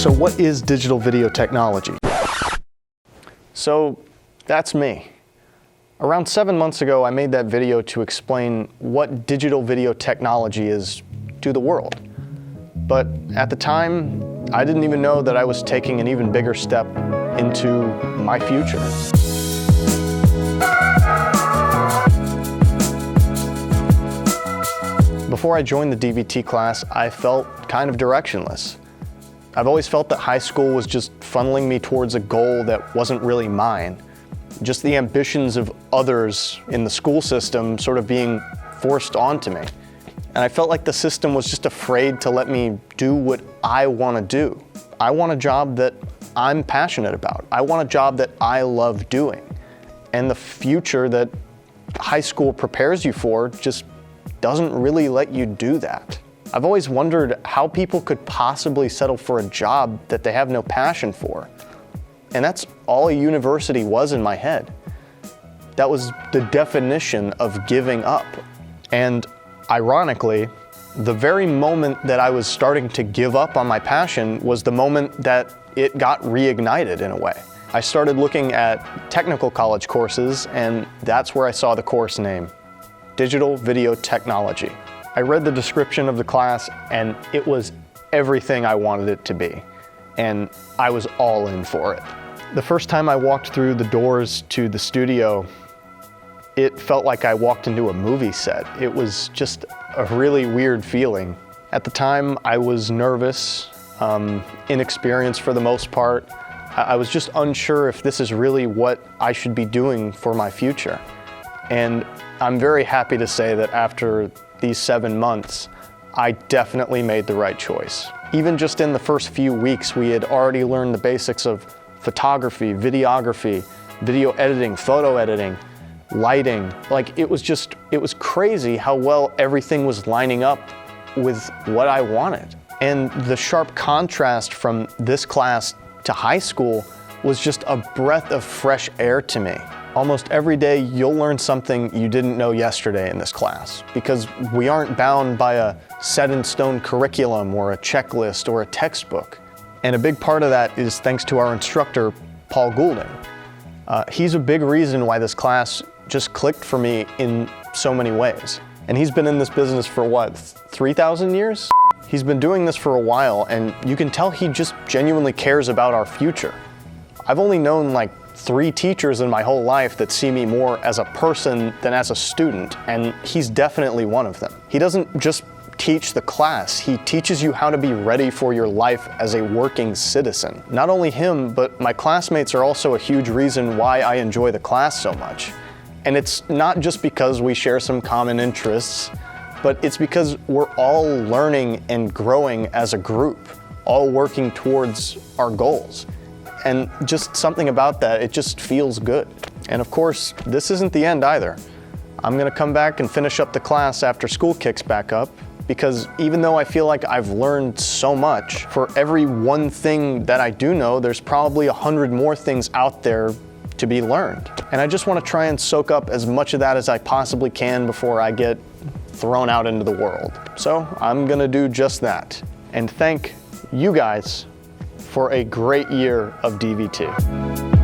So what is digital video technology? So that's me. Around 7 months ago, I made that video to explain what digital video technology is to the world. But at the time, I didn't even know that I was taking an even bigger step into my future. Before I joined the DVT class, I felt kind of directionless. I've always felt that high school was just funneling me towards a goal that wasn't really mine. Just the ambitions of others in the school system sort of being forced onto me. And I felt like the system was just afraid to let me do what I want to do. I want a job that I'm passionate about. I want a job that I love doing. And the future that high school prepares you for just doesn't really let you do that. I've always wondered how people could possibly settle for a job that they have no passion for. And that's all a university was in my head. That was the definition of giving up. And ironically, the very moment that I was starting to give up on my passion was the moment that it got reignited in a way. I started looking at technical college courses, and that's where I saw the course name, Digital Video Technology. I read the description of the class, and it was everything I wanted it to be, and I was all in for it. The first time I walked through the doors to the studio, it felt like I walked into a movie set. It was just a really weird feeling. At the time, I was nervous, inexperienced for the most part. I was just unsure if this is really what I should be doing for my future. And I'm very happy to say that after these 7 months, I definitely made the right choice. Even just in the first few weeks, we had already learned the basics of photography, videography, video editing, photo editing, lighting. Like it was crazy how well everything was lining up with what I wanted. And the sharp contrast from this class to high school was just a breath of fresh air to me. Almost every day you'll learn something you didn't know yesterday in this class, because we aren't bound by a set-in-stone curriculum or a checklist or a textbook. And a big part of that is thanks to our instructor, Paul Goulding. He's a big reason why this class just clicked for me in so many ways. And he's been in this business for what, 3,000 years? He's been doing this for a while, and you can tell he just genuinely cares about our future. I've only known like 3 teachers in my whole life that see me more as a person than as a student, and he's definitely one of them. He doesn't just teach the class, he teaches you how to be ready for your life as a working citizen. Not only him, but my classmates are also a huge reason why I enjoy the class so much. And it's not just because we share some common interests, but it's because we're all learning and growing as a group, all working towards our goals. And just something about that, it just feels good. And of course, this isn't the end either. I'm gonna come back and finish up the class after school kicks back up, because even though I feel like I've learned so much, for every one thing that I do know, there's probably 100 more things out there to be learned. And I just wanna try and soak up as much of that as I possibly can before I get thrown out into the world. So I'm gonna do just that. And thank you guys for a great year of DVT.